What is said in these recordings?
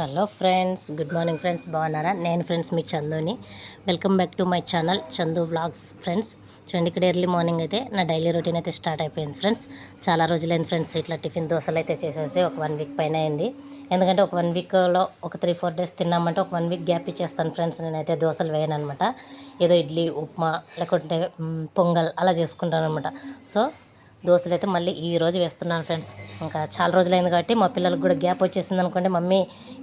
Hello friends, good morning friends. బాగున్నారా? నేను friends మీ చందుని. Welcome back to my channel Chandu vlogs friends. చూడండి, ఇక్కడ ఎర్లీ మార్నింగ్ అయితే నా డైలీ రొటీన్ అయితే స్టార్ట్ అయిపోయింది ఫ్రెండ్స్. చాలా రోజులైంది ఫ్రెండ్స్ ఇట్లా టిఫిన్ దోశలు అయితే చేసేసి ఒక 1 వీక్ పైన అయింది. ఎందుకంటే ఒక 1 వీక్లో ఒక 3-4 డేస్ తిన్నామంటే ఒక 1 వీక్ గ్యాప్ ఇచ్చేస్తాను ఫ్రెండ్స్. నేనైతే దోశలు వేయను అనమాట. ఏదో ఇడ్లీ, ఉప్మా లేకుంటే పొంగల్ అలా చేసుకుంటాను అనమాట. సో దోశలు అయితే మళ్ళీ ఈ రోజు వేస్తున్నాను ఫ్రెండ్స్. ఇంకా చాలా రోజులైంది కాబట్టి మా పిల్లలకు కూడా గ్యాప్ వచ్చేసింది అనుకోండి. మమ్మీ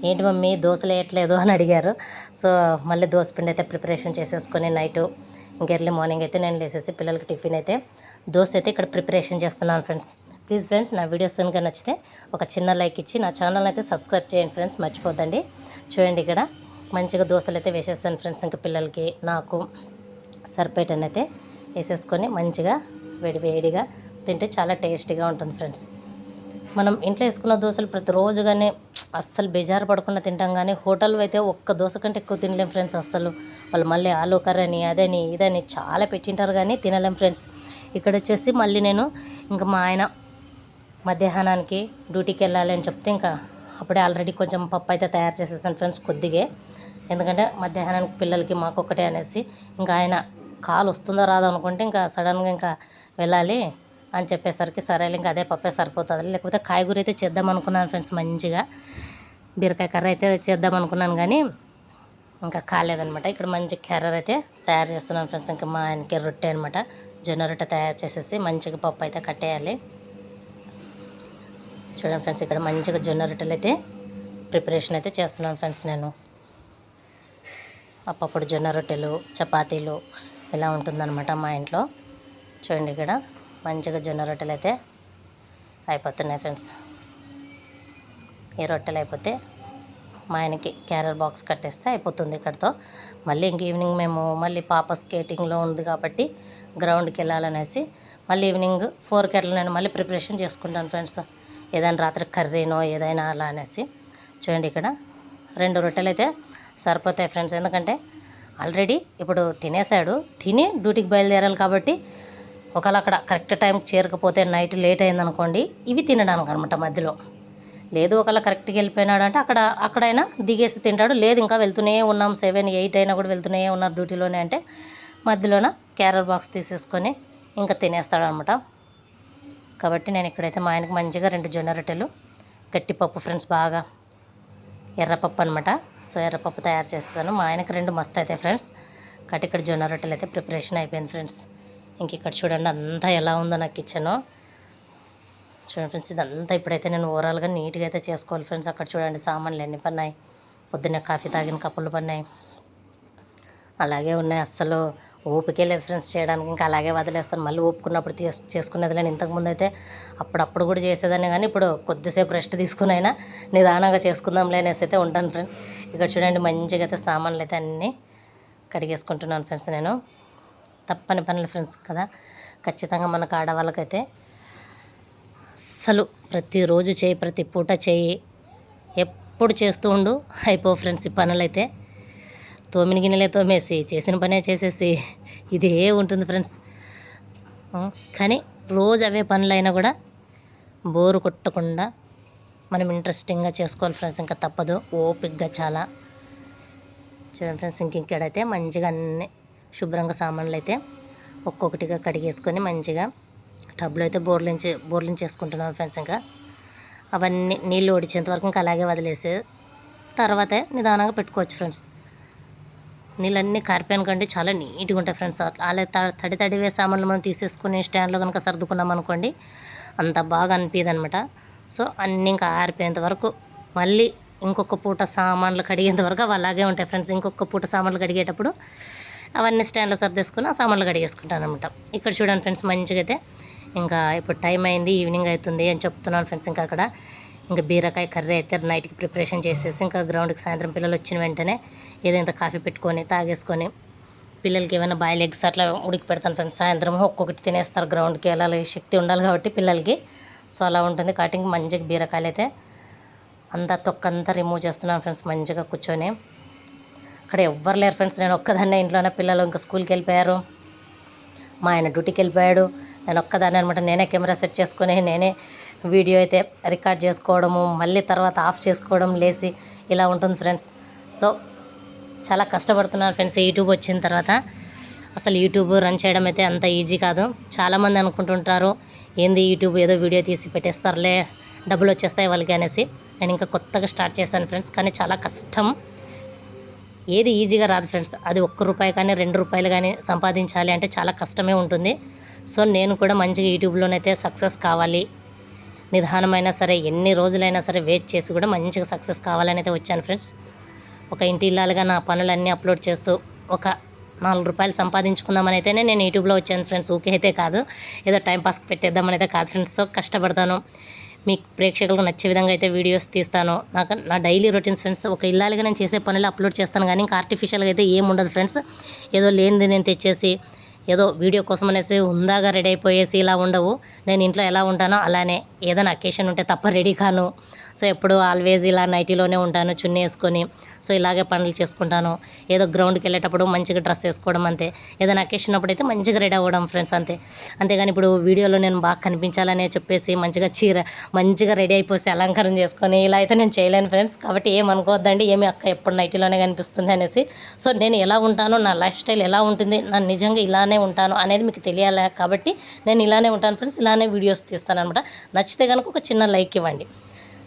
ఏంటి మమ్మీ దోశలు వేయట్లేదు అని అడిగారు. సో మళ్ళీ దోశ పిండి అయితే ప్రిపరేషన్ చేసేసుకొని నైటు ఇంక ఎర్లీ మార్నింగ్ అయితే నేను లేసేసి పిల్లలకి టిఫిన్ అయితే దోశ అయితే ఇక్కడ ప్రిపరేషన్ చేస్తున్నాను ఫ్రెండ్స్. ప్లీజ్ ఫ్రెండ్స్, నా వీడియోస్ కనుక నచ్చితే ఒక చిన్న లైక్ ఇచ్చి నా ఛానల్ అయితే సబ్స్క్రైబ్ చేయండి ఫ్రెండ్స్, మర్చిపోద్దండి. చూడండి, ఇక్కడ మంచిగా దోశలు అయితే వేసేస్తాను ఫ్రెండ్స్. ఇంకా పిల్లలకి నాకు సరిపేటనైతే వేసేసుకొని మంచిగా వేడివేడిగా తింటే చాలా టేస్టీగా ఉంటుంది ఫ్రెండ్స్. మనం ఇంట్లో వేసుకున్న దోశలు ప్రతిరోజు కానీ అస్సలు బేజారు పడకుండా తింటాం, కానీ హోటల్లో అయితే ఒక్క దోశ కంటే ఎక్కువ తినలేం ఫ్రెండ్స్. అస్సలు వాళ్ళు మళ్ళీ ఆలు కర్రీ అని అదని ఇదని చాలా పెట్టింటారు కానీ తినలేం ఫ్రెండ్స్. ఇక్కడ వచ్చేసి మళ్ళీ నేను ఇంకా మా ఆయన మధ్యాహ్నానికి డ్యూటీకి వెళ్ళాలి అని చెప్తే ఇంకా అప్పుడే ఆల్రెడీ కొంచెం పప్పు అయితే తయారు చేసేసాను ఫ్రెండ్స్ కొద్దిగా. ఎందుకంటే మధ్యాహ్నానికి పిల్లలకి మాకొక్కటే అనేసి ఇంకా ఆయన కాల్ వస్తుందో రాదో అనుకుంటే ఇంకా సడన్గా ఇంకా వెళ్ళాలి అని చెప్పేసరికి సరే ఇంకా అదే పప్పే సరిపోతుంది, లేకపోతే కాయగూర అయితే చేద్దాం అనుకున్నాను ఫ్రెండ్స్. మంచిగా బీరకాయ కర్రీ అయితే చేద్దాం అనుకున్నాను కానీ ఇంకా కాలేదనమాట. ఇక్కడ మంచి కర్రీ అయితే తయారు చేస్తున్నాను ఫ్రెండ్స్. ఇంకా మా ఆయనకి రొట్టె అనమాట, జొన్న రొట్టె తయారు చేసేసి మంచిగా పప్పు అయితే కట్టేయాలి. చూడండి ఫ్రెండ్స్, ఇక్కడ మంచిగా జొన్న రొట్టెలు అయితే ప్రిపరేషన్ అయితే చేస్తున్నాను ఫ్రెండ్స్. నేను అప్పుడు జొన్న రొట్టెలు చపాతీలు ఇలా ఉంటుందన్నమాట మా ఇంట్లో. చూడండి, ఇక్కడ మంచిగా జొన్న రొట్టెలు అయితే అయిపోతున్నాయి ఫ్రెండ్స్. ఈ రొట్టెలు అయిపోతే మా ఆయనకి క్యారియర్ బాక్స్ కట్టేస్తే అయిపోతుంది ఇక్కడితో. మళ్ళీ ఇంక ఈవినింగ్ మేము మళ్ళీ పాప స్కేటింగ్లో ఉంది కాబట్టి గ్రౌండ్కి వెళ్ళాలనేసి మళ్ళీ ఈవినింగ్ 4కి అట్లా నేను మళ్ళీ ప్రిపరేషన్ చేసుకుంటాను ఫ్రెండ్స్. ఏదైనా రాత్రి కర్రీనో ఏదైనా అలా అనేసి. చూడండి, ఇక్కడ 2 రొట్టెలు అయితే సరిపోతాయి ఫ్రెండ్స్. ఎందుకంటే ఆల్రెడీ ఇప్పుడు తినేసాడు, తిని డ్యూటీకి బయలుదేరాలి కాబట్టి ఒకవేళ అక్కడ కరెక్ట్ టైంకి చేరకపోతే నైట్ లేట్ అయిందనుకోండి, ఇవి తినడానికి అనమాట మధ్యలో. లేదు ఒకవేళ కరెక్ట్గా వెళ్ళిపోయినాడు అంటే అక్కడైనా దిగేసి తింటాడు. లేదు ఇంకా వెళ్తూనే ఉన్నాం 7-8 అయినా కూడా వెళ్తూనే ఉన్నారు డ్యూటీలోనే అంటే మధ్యలోన క్యారియర్ బాక్స్ తీసేసుకొని ఇంకా తినేస్తాడు అనమాట. కాబట్టి నేను ఇక్కడైతే మా ఆయనకి మంచిగా 2 జొన్న రొట్టెలు గట్టిపప్పు ఫ్రెండ్స్, బాగా ఎర్రపప్పు అనమాట. సో ఎర్రపప్పు తయారు చేస్తాను. మా ఆయనకి 2 మస్తు అవుతాయి ఫ్రెండ్స్. కాబట్టి ఇక్కడ జొన్న రొట్టెలు అయితే ప్రిపరేషన్ అయిపోయింది ఫ్రెండ్స్. ఇంక ఇక్కడ చూడండి అంతా ఎలా ఉందో నా కిచెను. చూడండి ఫ్రెండ్స్, ఇదంతా ఇప్పుడైతే నేను ఓవరాల్గా నీట్గా అయితే చేసుకోవాలి ఫ్రెండ్స్. అక్కడ చూడండి సామాన్లు ఎన్ని పన్నాయి, పొద్దున్నే కాఫీ తాగిన కప్పులు పన్నాయి, అలాగే ఉన్నాయి. అస్సలు ఓపికే లేదు ఫ్రెండ్స్ చేయడానికి. ఇంకా అలాగే వదిలేస్తాను. మళ్ళీ ఓపుకున్నప్పుడు చేసుకునేది లేని. ఇంతకుముందు అయితే అప్పుడప్పుడు కూడా చేసేదాన్ని, కానీ ఇప్పుడు కొద్దిసేపు రెస్ట్ తీసుకుని అయినా నిదానంగా చేసుకుందాంలే అనేసి అయితే ఉంటాను ఫ్రెండ్స్. ఇక్కడ చూడండి మంచిగా అయితే సామాన్లు అయితే అన్నీ కడిగేసుకుంటున్నాను ఫ్రెండ్స్. నేను తప్పని పనులు ఫ్రెండ్స్ కదా, ఖచ్చితంగా మనకు ఆడవాళ్ళకైతే అస్సలు ప్రతిరోజు చేయి, ప్రతి పూట చేయి, ఎప్పుడు చేస్తూ ఉండు అయిపో ఫ్రెండ్స్. ఈ పనులు అయితే తోమిన గిన్నెలే తోమేసి చేసిన పనే చేసేసి ఇదే ఉంటుంది ఫ్రెండ్స్. కానీ రోజు అవే పనులు అయినా కూడా బోరు కొట్టకుండా మనం ఇంట్రెస్టింగ్గా చేసుకోవాలి ఫ్రెండ్స్. ఇంకా తప్పదు, ఓపికగా చాలా. చూడండి ఫ్రెండ్స్, ఇక్కడైతే మంచిగా అన్నీ శుభ్రంగా సామాన్లు అయితే ఒక్కొక్కటిగా కడిగేసుకొని మంచిగా టబ్లో అయితే బోర్లించేసుకుంటున్నాను ఫ్రెండ్స్. ఇంకా అవన్నీ నీళ్ళు ఓడిచేంత వరకు ఇంకా అలాగే వదిలేసి తర్వాత నిదానంగా పెట్టుకోవచ్చు ఫ్రెండ్స్. నీళ్ళన్నీ కారిపోయాను కంటే చాలా నీట్గా ఉంటాయి ఫ్రెండ్స్. అలా తడివే సామాన్లు మనం తీసేసుకుని స్టాండ్లో కనుక సర్దుకున్నాం అనుకోండి అంత బాగా అనిపించదు అనమాట. సో అన్నీ ఇంకా ఆరిపోయేంత వరకు మళ్ళీ ఇంకొక పూట సామాన్లు కడిగేంత వరకు అవి అలాగే ఉంటాయి ఫ్రెండ్స్. ఇంకొక పూట సామాన్లు కడిగేటప్పుడు అవన్నీ స్టాండ్లో సర్దేసుకుని ఆ సామాన్లు కడిగేసుకుంటాను అనమాట. ఇక్కడ చూడండి ఫ్రెండ్స్, మంచిగా అయితే ఇంకా ఇప్పుడు టైం అయింది, ఈవినింగ్ అవుతుంది అని చెప్తున్నాను ఫ్రెండ్స్. ఇంకా అక్కడ ఇంకా బీరకాయ కర్రీ అయితే నైట్కి ప్రిపరేషన్ చేసేసి ఇంకా గ్రౌండ్కి సాయంత్రం పిల్లలు వచ్చిన వెంటనే ఏదైనా కాఫీ పెట్టుకొని తాగేసుకొని పిల్లలకి ఏమైనా బాయిల్ ఎగ్స్ అట్లా ఉడికి పెడతాను ఫ్రెండ్స్. సాయంత్రం ఒక్కొక్కటి తినేస్తారు, గ్రౌండ్కి వెళ్ళాలి, శక్తి ఉండాలి కాబట్టి పిల్లలకి. సో అలా ఉంటుంది. కటింగ్ మంచిగా బీరకాయలు అయితే అంతా తొక్కంతా రిమూవ్ చేస్తున్నాను ఫ్రెండ్స్. మంచిగా కూర్చొని అక్కడ ఎవ్వరు లేరు ఫ్రెండ్స్, నేను ఒక్కదాన్నే ఇంట్లోనే. పిల్లలు ఇంకా స్కూల్కి వెళ్ళిపోయారు, మా ఆయన డ్యూటీకి వెళ్ళిపోయాడు, నేను ఒక్కదాన్నే అనమాట. నేనే కెమెరా సెట్ చేసుకొని నేనే వీడియో అయితే రికార్డ్ చేసుకోవడము, మళ్ళీ తర్వాత ఆఫ్ చేసుకోవడం లేసి ఇలా ఉంటుంది ఫ్రెండ్స్. సో చాలా కష్టపడుతున్నాను ఫ్రెండ్స్ యూట్యూబ్ వచ్చిన తర్వాత. అసలు యూట్యూబ్ రన్ చేయడం అయితే అంత ఈజీ కాదు. చాలామంది అనుకుంటుంటారు ఏంది యూట్యూబ్ ఏదో వీడియో తీసి పెట్టేస్తారులే, డబ్బులు వచ్చేస్తాయి వాళ్ళకి అనేసి. నేను ఇంకా కొత్తగా స్టార్ట్ చేశాను ఫ్రెండ్స్, కానీ చాలా కష్టం. ఏది ఈజీగా రాదు ఫ్రెండ్స్. అది ₹1 కానీ ₹2 కానీ సంపాదించాలి అంటే చాలా కష్టమే ఉంటుంది. సో నేను కూడా మంచిగా యూట్యూబ్లోనైతే సక్సెస్ కావాలి, నిదానమైనా సరే ఎన్ని రోజులైనా సరే వెయిట్ చేసి కూడా మంచిగా సక్సెస్ కావాలని అయితే వచ్చాను ఫ్రెండ్స్. ఒక ఇంటి ఇల్లాలుగా నా పనులన్నీ అప్లోడ్ చేస్తూ ఒక ₹4 సంపాదించుకుందామని అయితేనే నేను యూట్యూబ్లో వచ్చాను ఫ్రెండ్స్. ఊకే అయితే కాదు, ఏదో టైంపాస్కి పెట్టేద్దామని అయితే కాదు ఫ్రెండ్స్. సో కష్టపడతాను, మీకు ప్రేక్షకులకు నచ్చే విధంగా అయితే వీడియోస్ తీస్తాను. నా డైలీ రొటీన్స్ ఫ్రెండ్స్. ఒక ఇల్లాలుగా నేను చేసే పనులు అప్లోడ్ చేస్తాను, కానీ ఇంకా ఆర్టిఫిషియల్గా అయితే ఏముండదు ఫ్రెండ్స్. ఏదో లేనిది నేను తెచ్చేసి ఏదో వీడియో కోసం అనేసి హుందాగా రెడీ అయిపోయేసి ఇలా ఉండవు. నేను ఇంట్లో ఎలా ఉంటానో అలానే, ఏదైనా అకేషన్ ఉంటే తప్ప రెడీ కాను. సో ఎప్పుడు ఆల్వేజ్ ఇలా నైటీలోనే ఉంటాను, చున్నీ వేసుకొని. సో ఇలాగే పనులు చేసుకుంటాను. ఏదో గ్రౌండ్కి వెళ్ళేటప్పుడు మంచిగా డ్రెస్ వేసుకోవడం అంతే. ఏదైనా అకేషన్ అప్పుడు అయితే మంచిగా రెడీ అవ్వడం ఫ్రెండ్స్ అంతే. అంతేగాని ఇప్పుడు వీడియోలో నేను బాగా కనిపించాలనే చెప్పేసి మంచిగా రెడీ అయిపోసి అలంకారం చేసుకొని ఇలా అయితే నేను చేయలేను ఫ్రెండ్స్. కాబట్టి ఏమనుకోవద్దండి, ఏమి అక్క ఎప్పుడు నైటీలోనే కనిపిస్తుంది అనేసి. సో నేను ఎలా ఉంటానో, నా లైఫ్ స్టైల్ ఎలా ఉంటుంది, నేను నిజంగా ఇలానే ఉంటాను అనేది మీకు తెలియాలి. కాబట్టి నేను ఇలానే ఉంటాను ఫ్రెండ్స్, ఇలానే వీడియోస్ తీస్తాను అనమాట. నచ్చితే కనుక ఒక చిన్న లైక్ ఇవ్వండి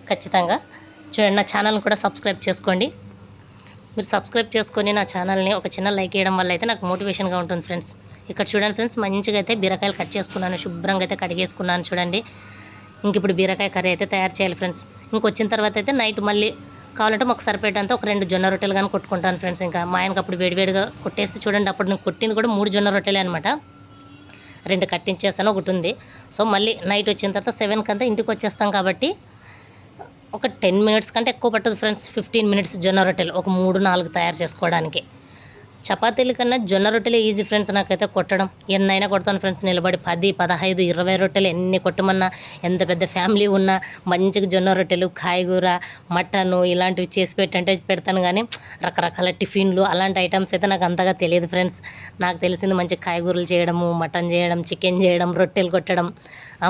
ఖచ్చితంగా. చూడండి, నా ఛానల్ని కూడా సబ్స్క్రైబ్ చేసుకోండి. మీరు సబ్స్క్రైబ్ చేసుకొని నా ఛానల్ని ఒక చిన్న లైక్ వేయడం వల్ల అయితే నాకు మోటివేషన్గా ఉంటుంది ఫ్రెండ్స్. ఇక్కడ చూడండి ఫ్రెండ్స్, మంచిగా అయితే బీరకాయలు కట్ చేసుకున్నాను, శుభ్రంగా అయితే కడిగేసుకున్నాను చూడండి. ఇంక ఇప్పుడు బీరకాయ కర్రీ అయితే తయారు చేయాలి ఫ్రెండ్స్. ఇంకొచ్చిన తర్వాత అయితే నైట్ మళ్ళీ కావాలంటే మాకు సరిపోయేటంత ఒక 2 జొన్న రొట్టెలు కానీ కొట్టుకుంటాను ఫ్రెండ్స్. ఇంకా మా ఆయనకు అప్పుడు వేడివేడిగా కొట్టేసి, చూడండి అప్పుడు నేను కొట్టింది కూడా 3 జొన్న రొట్టెలే అనమాట. 2 కట్టించేస్తాను, ఒకటి ఉంది. సో మళ్ళీ నైట్ వచ్చిన తర్వాత 7 కంతా ఇంటికి వచ్చేస్తాం కాబట్టి ఒక 10 మినిట్స్ కంటే ఎక్కువ పట్టదు ఫ్రెండ్స్. 15 మినిట్స్ జొన్న రొట్టెలు ఒక 3-4 తయారు చేసుకోవడానికి. చపాతీల కన్నా జొన్న రొట్టెలే ఈజీ ఫ్రెండ్స్ నాకైతే కొట్టడం. ఎన్నైనా కొడతాను ఫ్రెండ్స్ నిలబడి, 10, 15, 20 రొట్టెలు ఎన్ని కొట్టమన్నా. ఎంత పెద్ద ఫ్యామిలీ ఉన్నా మంచిగా జొన్న రొట్టెలు, కాయగూర, మటను ఇలాంటివి చేసి పెట్టంటే పెడతాను. కానీ రకరకాల టిఫిన్లు అలాంటి ఐటమ్స్ అయితే నాకు అంతగా తెలియదు ఫ్రెండ్స్. నాకు తెలిసింది మంచిగా కాయగూరలు చేయడము, మటన్ చేయడం, చికెన్ చేయడం, రొట్టెలు కొట్టడం,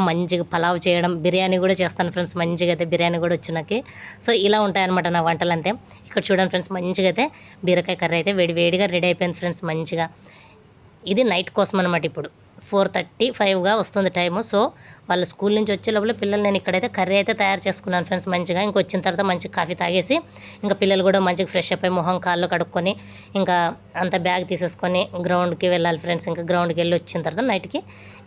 మంచిగా పలావ్ చేయడం, బిర్యానీ కూడా చేస్తాను ఫ్రెండ్స్. మంచిగా అయితే బిర్యానీ కూడా వచ్చు నాకు. సో ఇలా ఉంటాయన్నమాట నా వంటలు అంతే. ఇక్కడ చూడండి ఫ్రెండ్స్, మంచిగా అయితే బీరకాయ కర్రీ అయితే వేడిగా రెడీ అయిపోయింది ఫ్రెండ్స్ మంచిగా. ఇది నైట్ కోసం అనమాట. ఇప్పుడు 4:35గా వస్తుంది టైము. సో వాళ్ళ స్కూల్ నుంచి వచ్చే లోపల పిల్లలు నేను ఇక్కడైతే కర్రీ అయితే తయారు చేసుకున్నాను ఫ్రెండ్స్ మంచిగా. ఇంకొచ్చిన తర్వాత మంచిగా కాఫీ తాగేసి ఇంకా పిల్లలు కూడా మంచిగా ఫ్రెష్ అప్ అయ్యి మొహం కాళ్ళు కడుక్కొని ఇంకా అంత బ్యాగ్ తీసేసుకొని గ్రౌండ్కి వెళ్ళాలి ఫ్రెండ్స్. ఇంకా గ్రౌండ్కి వెళ్ళి వచ్చిన తర్వాత నైట్కి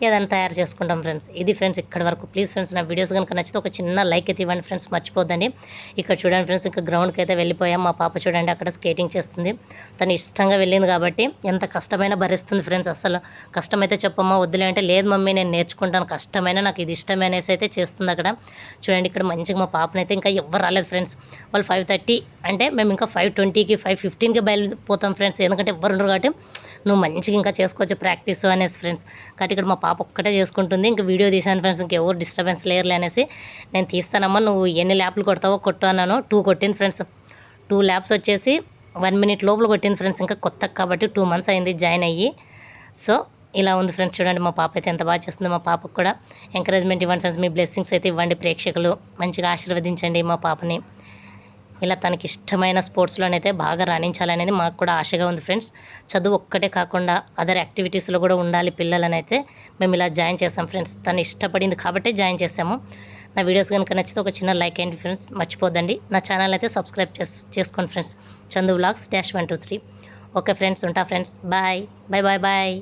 ఏదైనా తయారు చేసుకుంటాం ఫ్రెండ్స్. ఇది ఫ్రెండ్స్ ఇక్కడి వరకు. ప్లీజ్ ఫ్రెండ్స్ నా వీడియోస్ కనుక నచ్చితే ఒక చిన్న లైక్ అయితే ఇవ్వండి ఫ్రెండ్స్, మర్చిపోద్దండి. ఇక్కడ చూడండి ఫ్రెండ్స్, ఇంకా గ్రౌండ్కి అయితే వెళ్ళిపోయాం. మా పాప చూడండి అక్కడ స్కేటింగ్ చేస్తుంది. తను ఇష్టంగా వెళ్ళింది కాబట్టి ఎంత కష్టమైనా భరిస్తుంది ఫ్రెండ్స్. అసలు కష్టమైతే చెప్పమ్మా వద్దులే అంటే, లేదు మమ్మీ నేను నేర్చుకుంటాను, కష్టమైనా నాకు ఇది ఇష్టమే అనేసి అయితే చేస్తుంది అక్కడ. చూడండి ఇక్కడ మంచిగా మా పాపనైతే ఇంకా ఎవ్వరు రాలేదు ఫ్రెండ్స్. వాళ్ళు 5:30 అంటే మేము ఇంకా 5:20కి 5:15కి బయలుపోతాం ఫ్రెండ్స్. ఎందుకంటే ఎవ్వరు ఉండరు కాబట్టి నువ్వు మంచిగా ఇంకా చేసుకోవచ్చు ప్రాక్టీస్ అనేసి ఫ్రెండ్స్. కాబట్టి ఇక్కడ మా పాప ఒక్కటే చేసుకుంటుంది. ఇంకా వీడియో తీసాను ఫ్రెండ్స్, ఇంకెవరు డిస్టర్బెన్స్ లేరులే అనేసి. నేను తీస్తానమ్మా, నువ్వు ఎన్ని ల్యాప్లు కొడతావో కొట్టు అన్నాను. 2 కొట్టింది ఫ్రెండ్స్. 2 ల్యాప్స్ వచ్చేసి 1 మినిట్ లోపల కొట్టింది ఫ్రెండ్స్. ఇంకా కొత్త కాబట్టి 2 మంత్స్ అయింది జాయిన్ అయ్యి. సో ఇలా ఉంది ఫ్రెండ్స్. చూడండి మా పాప అయితే ఎంత బాగా చేస్తుంది. మా పాపకు కూడా ఎంకరేజ్మెంట్ ఇవ్వండి ఫ్రెండ్స్, మీ బ్లెస్సింగ్స్ అయితే ఇవ్వండి ప్రేక్షకులు. మంచిగా ఆశీర్వదించండి మా పాపని. ఇలా తనకి ఇష్టమైన స్పోర్ట్స్లోనైతే బాగా రాణించాలనేది మాకు కూడా ఆశగా ఉంది ఫ్రెండ్స్. చదువు ఒక్కటే కాకుండా అదర్ యాక్టివిటీస్లో కూడా ఉండాలి పిల్లలని అయితే మేము ఇలా జాయిన్ చేసాం ఫ్రెండ్స్. తను ఇష్టపడింది కాబట్టి జాయిన్ చేసాము. నా వీడియోస్ కనుక నచ్చితే ఒక చిన్న లైక్ అయ్యండి ఫ్రెండ్స్, మర్చిపోద్దండి. నా ఛానల్ అయితే సబ్స్క్రైబ్ చేసుకోండి friends, Chandu vlogs -123. Okay friends, ఉంటా friends, bye bye bye bye.